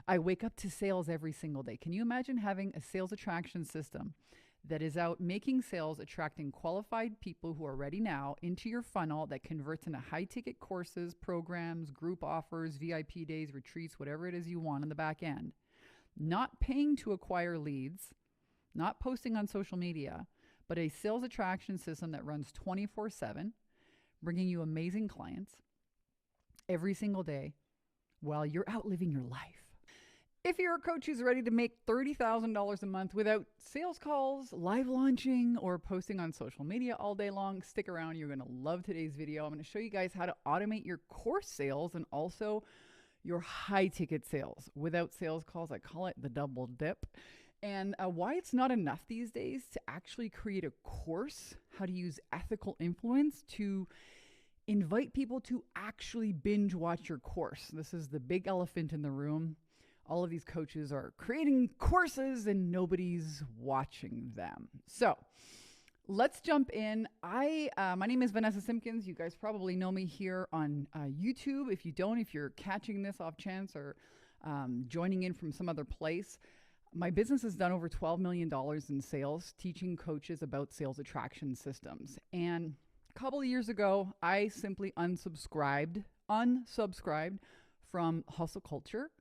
I wake up to sales every single day. Can you imagine having a sales attraction system that is out making sales, attracting qualified people who are ready now into your funnel that converts into high ticket courses, programs, group offers, VIP days, retreats, whatever it is you want on the back end? Not paying to acquire leads, not posting on social media, but a sales attraction system that runs 24/7, bringing you amazing clients every single day while you're out living your life. If you're a coach who's ready to make $30,000 a month without sales calls, live launching, or posting on social media all day long, stick around. You're going to love today's video. I'm going to show you guys how to automate your course sales and also your high ticket sales without sales calls. I call it the double dip. And why it's not enough these days to actually create a course, how to use ethical influence to invite people to actually binge watch your course. This is the big elephant in the room. All of these coaches are creating courses and nobody's watching them. So let's jump in. My name is Vanessa Simpkins. You guys probably know me here on YouTube. If you don't, if you're catching this off chance or joining in from some other place, my business has done over $12 million in sales, teaching coaches about sales attraction systems. And a couple of years ago, I simply unsubscribed from hustle culture.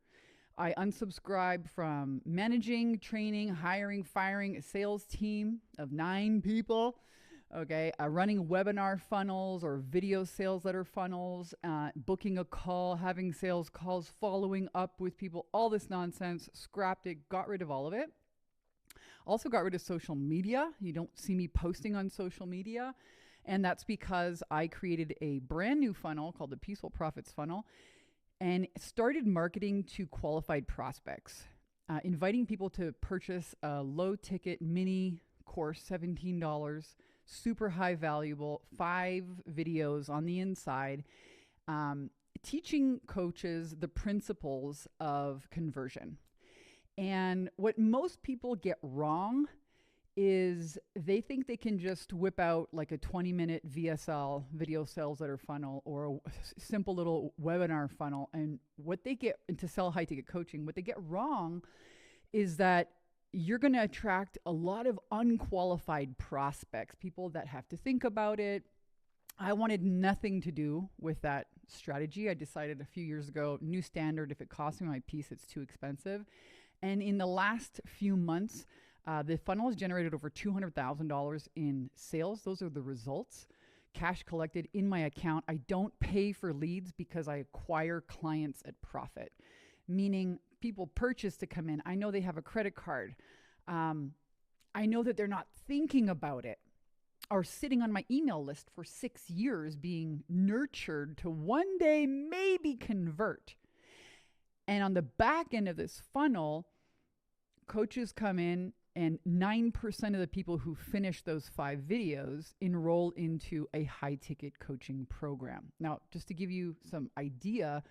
I unsubscribed from managing, training, hiring, firing a sales team of 9 people, okay, running webinar funnels or video sales letter funnels, booking a call, having sales calls, following up with people, all this nonsense, scrapped it, got rid of all of it. Also got rid of social media. You don't see me posting on social media. And that's because I created a brand new funnel called the Peaceful Profits Funnel and started marketing to qualified prospects, inviting people to purchase a low ticket mini course, $17, super high valuable, 5 videos on the inside, teaching coaches the principles of conversion. And what most people get wrong is they think they can just whip out like a 20-minute VSL, video sales letter funnel, or a simple little webinar funnel. And what they get to sell high ticket coaching, what they get wrong is that you're going to attract a lot of unqualified prospects, people that have to think about it. I wanted nothing to do with that strategy. I decided a few years ago, new standard, if it costs me my piece, it's too expensive. And in the last few months, the funnel has generated over $200,000 in sales. Those are the results. Cash collected in my account. I don't pay for leads because I acquire clients at profit, meaning people purchase to come in. I know they have a credit card. I know that they're not thinking about it or sitting on my email list for 6 years being nurtured to one day maybe convert. And on the back end of this funnel, coaches come in and 9% of the people who finish those 5 videos enroll into a high ticket coaching program. Now, just to give you some idea,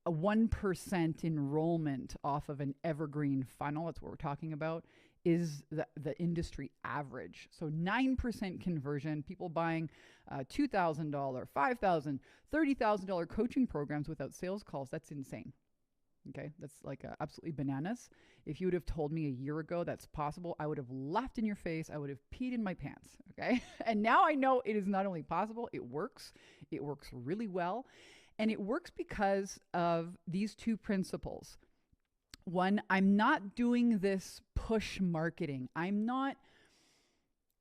a 1% enrollment off of an evergreen funnel, that's what we're talking about, is the industry average. So 9% conversion, people buying $2,000, $5,000, $30,000 coaching programs without sales calls. That's insane. Okay, that's like absolutely bananas. If you would have told me a year ago that's possible, I would have laughed in your face. I would have peed in my pants. Okay, and now I know it is not only possible, it works. It works really well. And it works because of these 2 principles. One, I'm not doing this push marketing. I'm not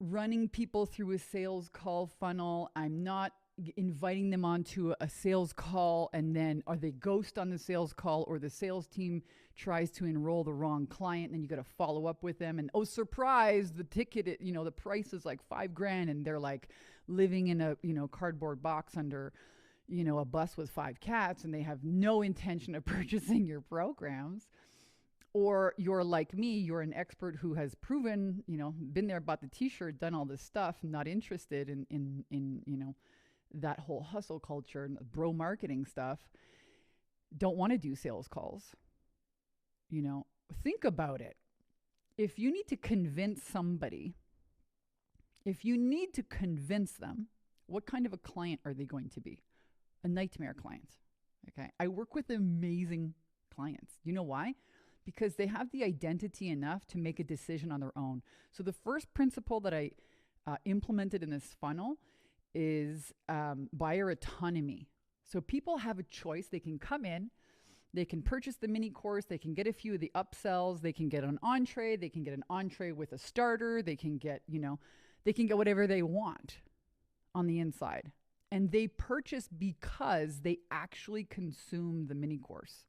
running people through a sales call funnel. I'm not inviting them onto a sales call and then are they ghost on the sales call, or the sales team tries to enroll the wrong client and you got to follow up with them and, oh, surprise, the ticket, the price is like $5,000 and they're like living in a, cardboard box under, a bus with 5 cats and they have no intention of purchasing your programs. Or you're like me, you're an expert who has proven, been there, bought the t-shirt, done all this stuff, not interested in that whole hustle culture and bro marketing stuff, don't want to do sales calls. Think about it. If you need to convince somebody, if you need to convince them, what kind of a client are they going to be? A nightmare client. Okay. I work with amazing clients. You know why? Because they have the identity enough to make a decision on their own. So the first principle that I implemented in this funnel is buyer autonomy. So people have a choice. They can come in, they can purchase the mini course, they can get a few of the upsells, they can get an entree, they can get an entree with a starter, they can get, they can get whatever they want on the inside. And they purchase because they actually consume the mini course.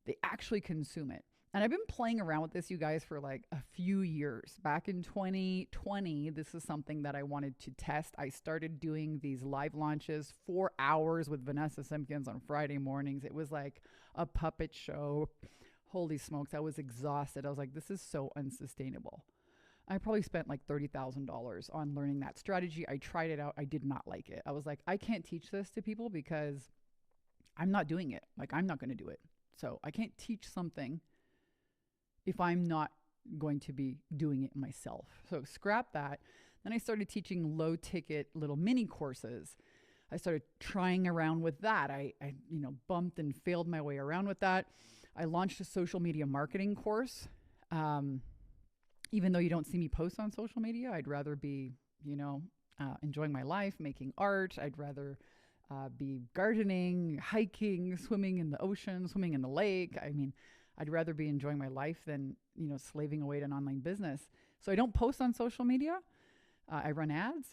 They actually consume it. And I've been playing around with this, you guys, for like a few years. Back in 2020, this is something that I wanted to test. I started doing these live launches, 4 hours with Vanessa Simpkins on Friday mornings. It was like a puppet show. Holy smokes, I was exhausted. I was like, this is so unsustainable. I probably spent like $30,000 on learning that strategy. I tried it out. I did not like it. I was like, I can't teach this to people because I'm not doing it. Like, I'm not going to do it. So I can't teach something if I'm not going to be doing it myself. So scrap that. Then I started teaching low ticket little mini courses. I started trying around with that. I bumped and failed my way around with that. I launched a social media marketing course. Even though you don't see me post on social media, I'd rather be, enjoying my life, making art. I'd rather be gardening, hiking, swimming in the ocean, swimming in the lake. I mean, I'd rather be enjoying my life than, slaving away at an online business. So I don't post on social media. I run ads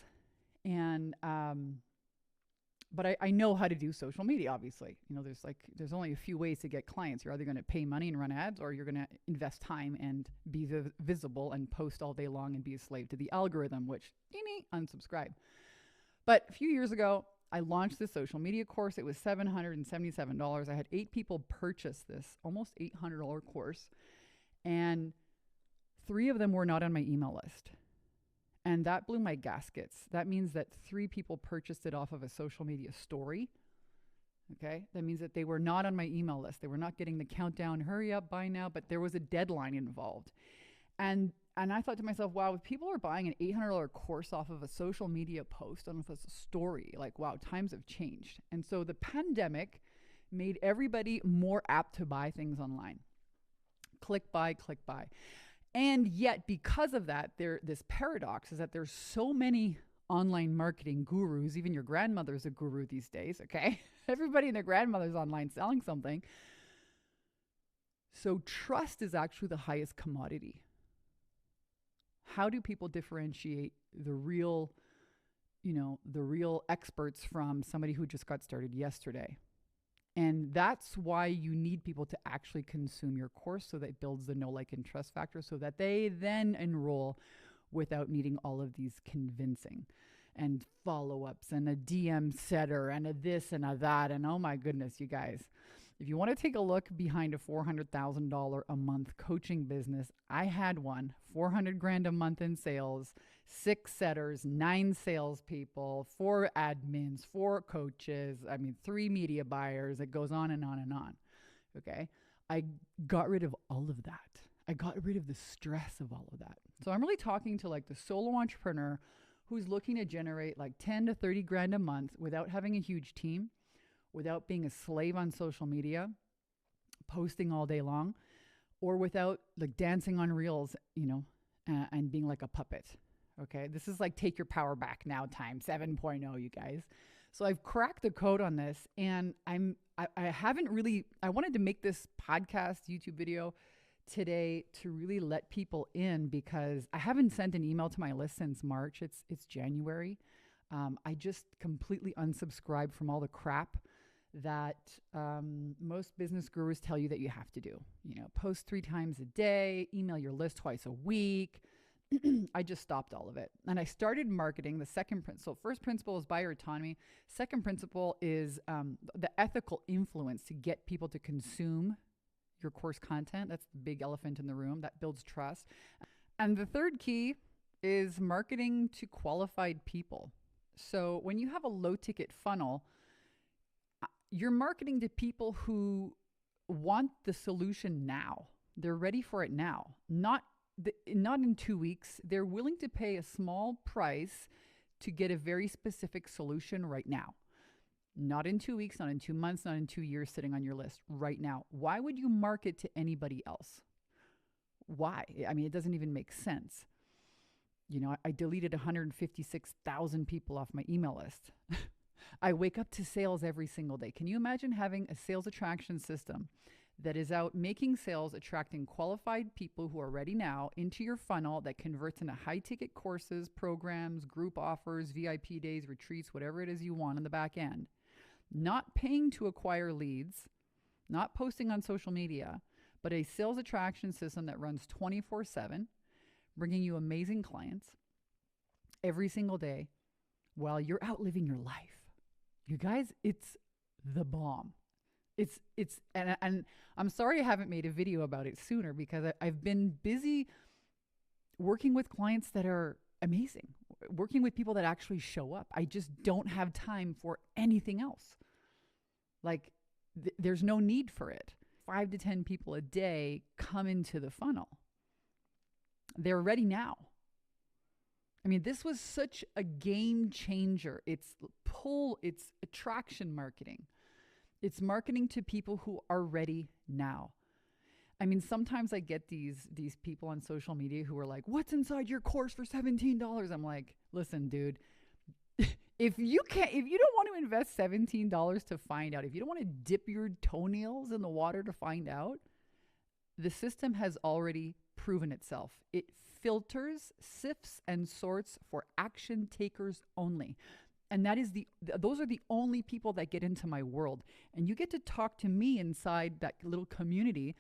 but I know how to do social media, obviously. There's only a few ways to get clients. You're either going to pay money and run ads, or you're going to invest time and be visible and post all day long and be a slave to the algorithm, which, unsubscribe. But a few years ago, I launched this social media course. It was $777. I had 8 people purchase this almost $800 course, and 3 of them were not on my email list. And that blew my gaskets. That means that 3 people purchased it off of a social media story. Okay. That means that they were not on my email list. They were not getting the countdown, hurry up, buy now, but there was a deadline involved. And I thought to myself, wow, if people are buying an $800 course off of a social media post, off of a story, like, wow, times have changed. And so the pandemic made everybody more apt to buy things online. Click buy. And yet, because of that, this paradox is that there's so many online marketing gurus. Even your grandmother's a guru these days, okay? Everybody and their grandmother's online selling something. So trust is actually the highest commodity. How do people differentiate the real experts from somebody who just got started yesterday? And that's why you need people to actually consume your course, so that it builds the know, like, and trust factor, so that they then enroll without needing all of these convincing and follow-ups and a DM setter and a this and a that. And oh my goodness, you guys, if you want to take a look behind a $400,000 a month coaching business, I had one, $400,000 a month in sales, 6 setters, 9 salespeople, 4 admins, 4 coaches, 3 media buyers. It goes on and on and on. Okay. I got rid of all of that. I got rid of the stress of all of that. So I'm really talking to like the solo entrepreneur who's looking to generate like 10 to 30 grand a month without having a huge team, without being a slave on social media, posting all day long, or without like dancing on reels, and being like a puppet. Okay. This is like take your power back now time 7.0, you guys. So I've cracked the code on this, and I wanted to make this podcast YouTube video today to really let people in, because I haven't sent an email to my list since March. It's January. I just completely unsubscribed from all the crap that most business gurus tell you that you have to do. Post 3 times a day, email your list twice a week. I just stopped all of it. And I started marketing. The second principle, first principle is buyer autonomy. Second principle is the ethical influence to get people to consume your course content. That's the big elephant in the room. That builds trust. And the third key is marketing to qualified people. So when you have a low ticket funnel, you're marketing to people who want the solution now. They're ready for it now, not in 2 weeks. They're willing to pay a small price to get a very specific solution right now. Not in 2 weeks, not in 2 months, not in 2 years, sitting on your list right now. Why would you market to anybody else? Why? I mean, it doesn't even make sense. I deleted 156,000 people off my email list. I wake up to sales every single day. Can you imagine having a sales attraction system that is out making sales, attracting qualified people who are ready now into your funnel that converts into high ticket courses, programs, group offers, VIP days, retreats, whatever it is you want on the back end? Not paying to acquire leads, not posting on social media, but a sales attraction system that runs 24/7, bringing you amazing clients every single day while you're out living your life. You guys, it's the bomb. And I'm sorry I haven't made a video about it sooner, because I've been busy working with clients that are amazing, working with people that actually show up. I just don't have time for anything else. Like, there's no need for it. 5 to 10 people a day come into the funnel. They're ready now. I mean, this was such a game changer. It's attraction marketing. It's marketing to people who are ready now. I mean, sometimes I get these people on social media who are like, "What's inside your course for $17?" I'm like, listen, dude, if you don't want to invest $17 to find out, if you don't want to dip your toenails in the water to find out, the system has already proven itself. It filters, sifts, and sorts for action takers only. And those are the only people that get into my world. And you get to talk to me inside that little community.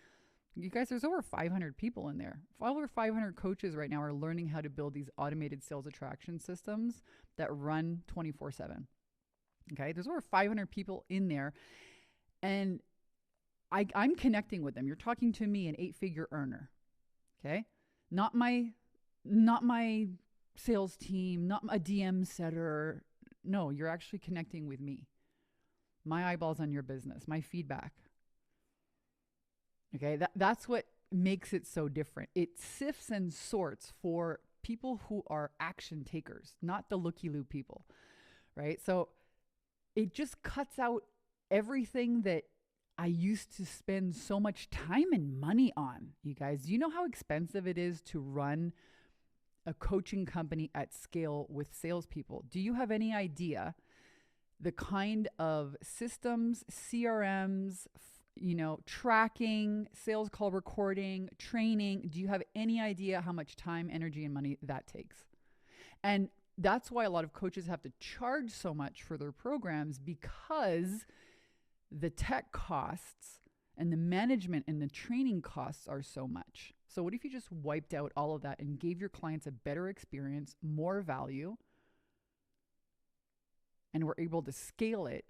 You guys, there's over 500 people in there. Over 500 coaches right now are learning how to build these automated sales attraction systems that run 24/7. Okay, there's over 500 people in there. And I'm connecting with them. You're talking to me, an 8-figure earner. Okay, not my sales team, not a DM setter. No, you're actually connecting with me. My eyeballs on your business, my feedback. Okay, that's what makes it so different. It sifts and sorts for people who are action takers, not the looky-loo people, right? So it just cuts out everything that I used to spend so much time and money on. You guys, do you know how expensive it is to run a coaching company at scale with salespeople? Do you have any idea the kind of systems, CRMs, tracking, sales call recording, training? Do you have any idea how much time, energy, and money that takes? And that's why a lot of coaches have to charge so much for their programs, because the tech costs and the management and the training costs are so much. So what if you just wiped out all of that and gave your clients a better experience, more value, and were able to scale it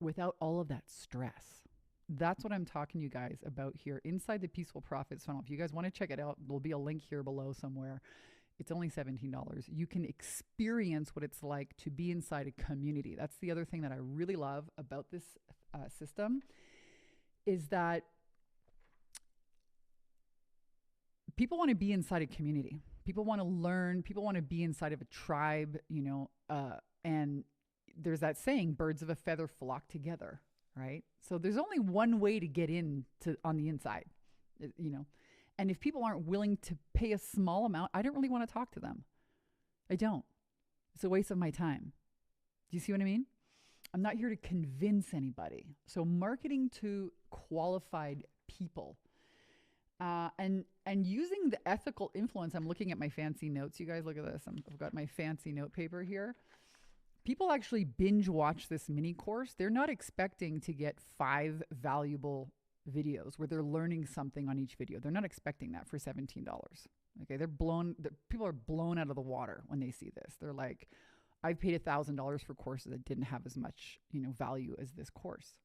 without all of that stress? That's what I'm talking to you guys about here inside the Peaceful Profits Funnel. If you guys want to check it out, there'll be a link here below somewhere. It's only $17. You can experience what it's like to be inside a community. That's the other thing that I really love about this system, is that people want to be inside a community. People want to learn. People want to be inside of a tribe, and there's that saying, birds of a feather flock together, right? So there's only one way to get in on the inside, and if people aren't willing to pay a small amount, I don't really want to talk to them. I don't. It's a waste of my time. Do you see what I mean? I'm not here to convince anybody. So marketing to qualified people, and using the ethical influence. I'm looking at my fancy notes. You guys look at this. I've got my fancy note paper here. People actually binge watch this mini course. They're not expecting to get 5 valuable videos where they're learning something on each video. They're not expecting that for $17. Okay, people are blown out of the water when they see this. They're like, I've paid $1,000 for courses that didn't have as much, value as this course.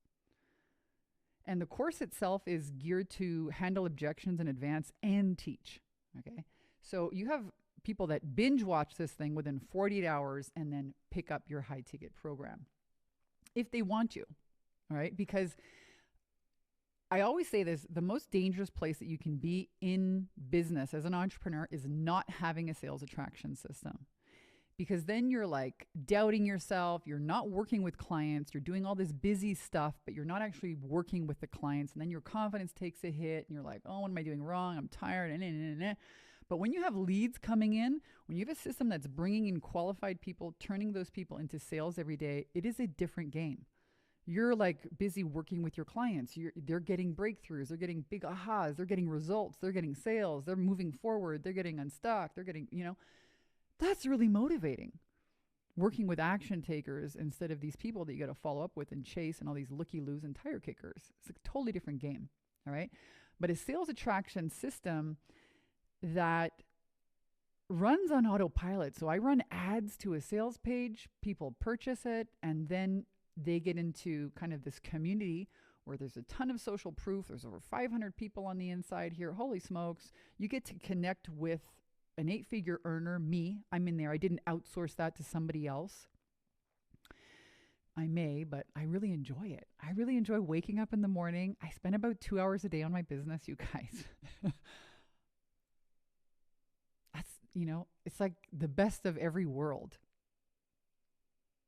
And the course itself is geared to handle objections in advance and teach. Okay, so you have people that binge watch this thing within 48 hours and then pick up your high ticket program if they want to. All right, because I always say this, the most dangerous place that you can be in business as an entrepreneur is not having a sales attraction system. because then you're like doubting yourself. You're not working with clients. You're doing all this busy stuff, but you're not actually working with the clients. And then your confidence takes a hit and you're like, oh, what am I doing wrong? I'm tired. But when you have leads coming in, when you have a system that's bringing in qualified people, turning those people into sales every day, it is a different game. You're like busy working with your clients. They're getting breakthroughs. They're getting big ahas. They're getting results. They're getting sales. They're moving forward. They're getting unstuck. They're getting, that's really motivating. Working with action takers instead of these people that you got to follow up with and chase and all these looky-loos and tire kickers. It's a totally different game. All right. But a sales attraction system that runs on autopilot. So I run ads to a sales page, people purchase it, and then they get into kind of this community where there's a ton of social proof. There's over 500 people on the inside here. Holy smokes. You get to connect with an 8-figure earner, me. I'm in there. I didn't outsource that to somebody else. I may, but I really enjoy it. I really enjoy waking up in the morning. I spend about 2 hours a day on my business, you guys. That's, it's like the best of every world.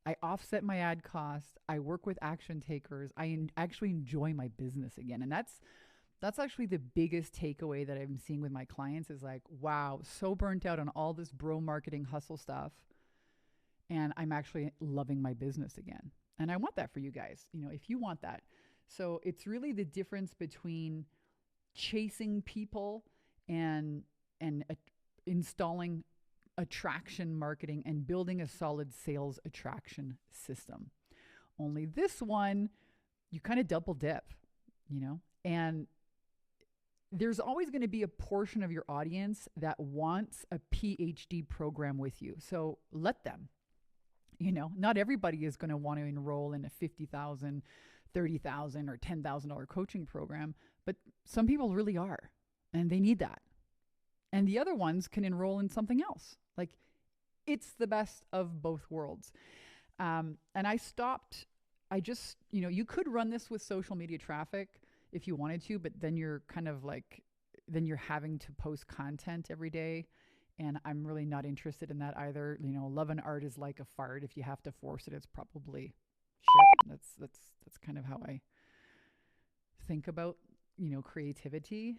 I offset my ad costs. I work with action takers. I actually enjoy my business again. And that's actually the biggest takeaway that I'm seeing with my clients is like, wow, so burnt out on all this bro marketing hustle stuff. And I'm actually loving my business again. And I want that for you guys, if you want that. So it's really the difference between chasing people and installing attraction marketing and building a solid sales attraction system. Only this one, you kind of double dip, and there's always going to be a portion of your audience that wants a PhD program with you. So let them, not everybody is going to want to enroll in a $50,000, $30,000 or $10,000 coaching program, but some people really are, and they need that. And the other ones can enroll in something else. Like, it's the best of both worlds. And I just, you could run this with social media traffic if you wanted to, but then you're kind of like, then you're having to post content every day. And I'm really not interested in that either. Love and art is like a fart. If you have to force it, it's probably shit. That's kind of how I think about creativity.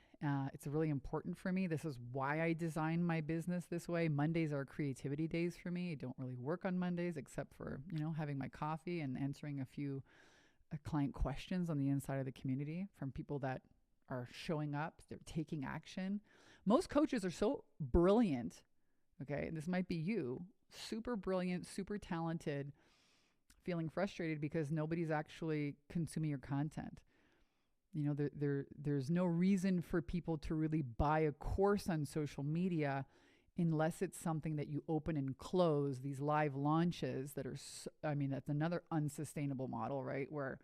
It's really important for me. This is why I design my business this way. Mondays are creativity days for me. I don't really work on Mondays except for, having my coffee and answering a few client questions on the inside of the community from people that are showing up. They're taking action. Most coaches are so brilliant. Okay. This might be you, super brilliant, super talented, feeling frustrated because nobody's actually consuming your content. There's no reason for people to really buy a course on social media unless it's something that you open and close, these live launches that are, that's another unsustainable model, right? Where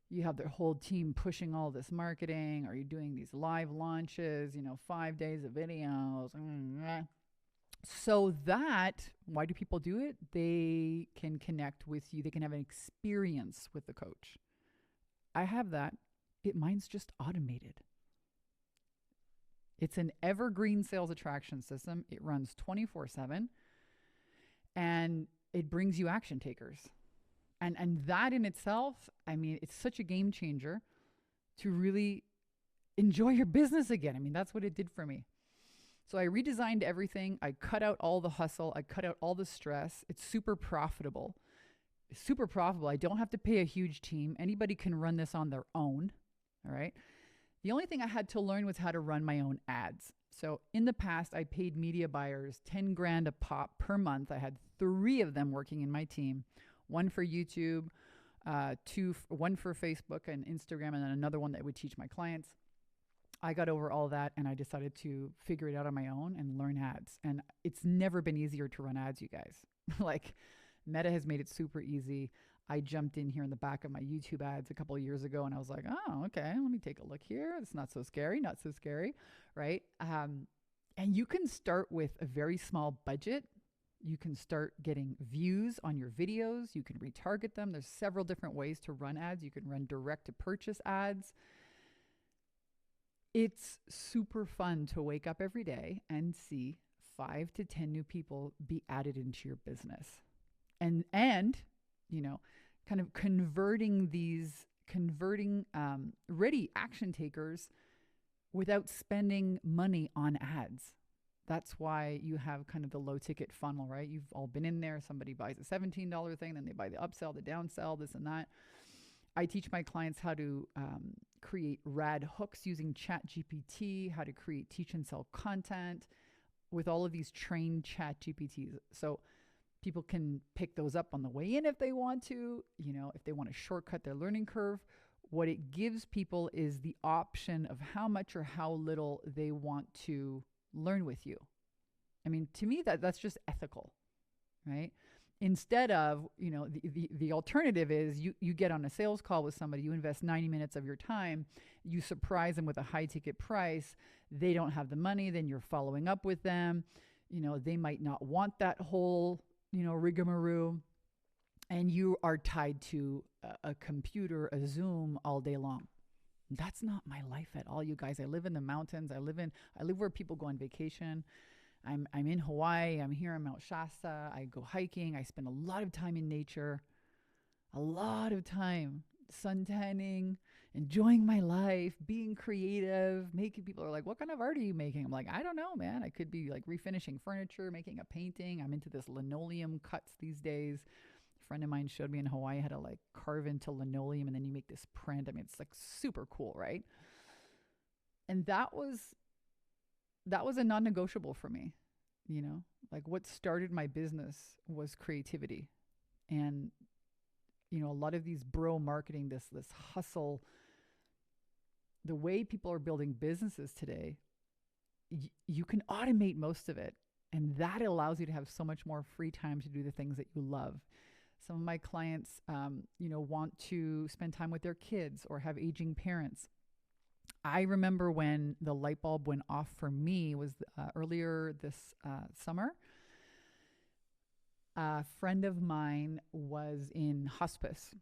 you have their whole team pushing all this marketing, or you're doing these live launches, 5 days of videos. So that, why do people do it? They can connect with you. They can have an experience with the coach. I have that. Mine's just automated. It's an evergreen sales attraction system. It runs 24/7 and it brings you action takers. And that in itself, it's such a game changer to really enjoy your business again. That's what it did for me. So I redesigned everything. I cut out all the hustle. I cut out all the stress. It's super profitable. I don't have to pay a huge team. Anybody can run this on their own. All right. The only thing I had to learn was how to run my own ads. So in the past, I paid media buyers $10,000 a pop per month. I had 3 of them working in my team, one for YouTube, one for Facebook and Instagram, and then another one that would teach my clients. I got over all that and I decided to figure it out on my own and learn ads. And it's never been easier to run ads, you guys. Like, Meta has made it super easy. I jumped in here in the back of my YouTube ads a couple of years ago and I was like, oh, okay, let me take a look here. It's not so scary, right? And you can start with a very small budget. You can start getting views on your videos. You can retarget them. There's several different ways to run ads. You can run direct to purchase ads. It's super fun to wake up every day and see 5 to 10 new people be added into your business. And you know, kind of converting ready action takers without spending money on ads. That's why you have kind of the low ticket funnel, right? You've all been in there. Somebody buys a $17 thing, then they buy the upsell, the downsell, this and that. I teach my clients how to create rad hooks using ChatGPT, how to create teach and sell content with all of these trained ChatGPTs. So people can pick those up on the way in if they want to, you know, if they want to shortcut their learning curve. What it gives people is the option of how much or how little they want to learn with you. I mean, to me, that's just ethical, right? Instead of, you know, the alternative is you get on a sales call with somebody, you invest 90 minutes of your time, you surprise them with a high ticket price, they don't have the money, then you're following up with them, you know, they might not want that whole, you know, rigmarole, and you are tied to a computer, a Zoom all day long. That's not my life at all, you guys. I live in the mountains. I live where people go on vacation. I'm in Hawaii. I'm here in Mount Shasta. I go hiking. I spend a lot of time in nature, a lot of time sun tanning, enjoying my life, being creative, making people are like, what kind of art are you making? I'm like, I don't know, man. I could be like refinishing furniture, making a painting. I'm into this linoleum cuts these days. A friend of mine showed me in Hawaii how to like carve into linoleum and then you make this print. I mean, it's like super cool, right? And that was a non-negotiable for me, you know, like what started my business was creativity. And, you know, a lot of these bro marketing, this hustle, the way people are building businesses today, you can automate most of it. And that allows you to have so much more free time to do the things that you love. Some of my clients, you know, want to spend time with their kids or have aging parents. I remember when the light bulb went off for me was earlier this summer. A friend of mine was in hospice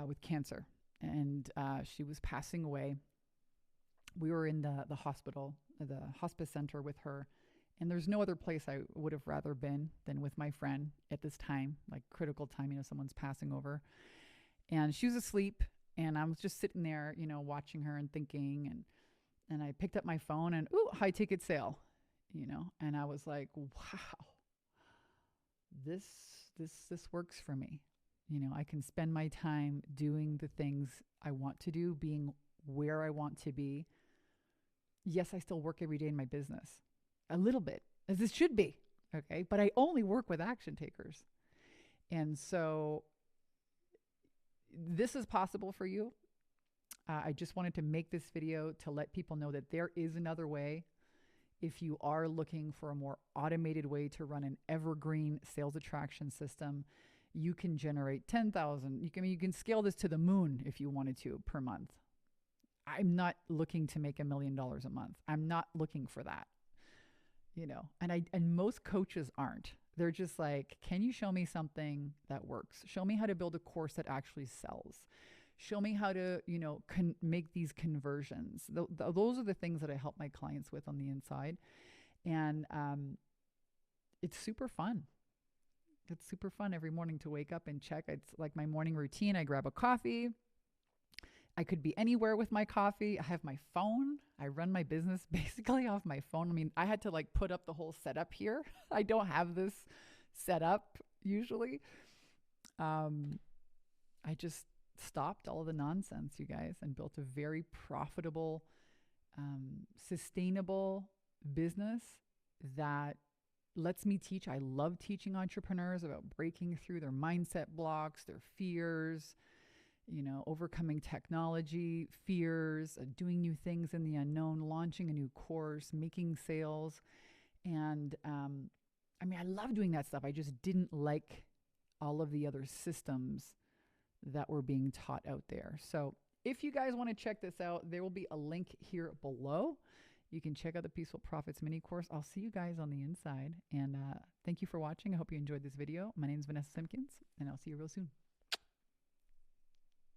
with cancer, and she was passing away. We were in the hospital, the hospice center with her, and there's no other place I would have rather been than with my friend at this time, like critical time, you know, someone's passing over. And she was asleep. And I was just sitting there, you know, watching her and thinking, and I picked up my phone and, ooh, high ticket sale, you know, and I was like, wow, this works for me. You know, I can spend my time doing the things I want to do, being where I want to be. Yes, I still work every day in my business, a little bit, as it should be, okay? But I only work with action takers. And so this is possible for you. I just wanted to make this video to let people know that there is another way. If you are looking for a more automated way to run an evergreen sales attraction system, you can generate 10,000. You can scale this to the moon if you wanted to per month. I'm not looking to make $1 million a month. I'm not looking for that, you know, and most coaches aren't. They're just like, can you show me something that works? Show me how to build a course that actually sells. Show me how to, you know, make these conversions. Those are the things that I help my clients with on the inside. And it's super fun. It's super fun every morning to wake up and check. It's like my morning routine. I grab a coffee. I could be anywhere with my coffee. I have my phone. I run my business basically off my phone. I mean, I had to like put up the whole setup here. I don't have this set up usually. I just stopped all the nonsense, you guys, and built a very profitable, sustainable business that lets me teach. I love teaching entrepreneurs about breaking through their mindset blocks, their fears, you know, overcoming technology, fears, doing new things in the unknown, launching a new course, making sales. And I mean, I love doing that stuff. I just didn't like all of the other systems that were being taught out there. So if you guys want to check this out, there will be a link here below. You can check out the Peaceful Profits mini course. I'll see you guys on the inside. And thank you for watching. I hope you enjoyed this video. My name is Vanessa Simpkins, and I'll see you real soon.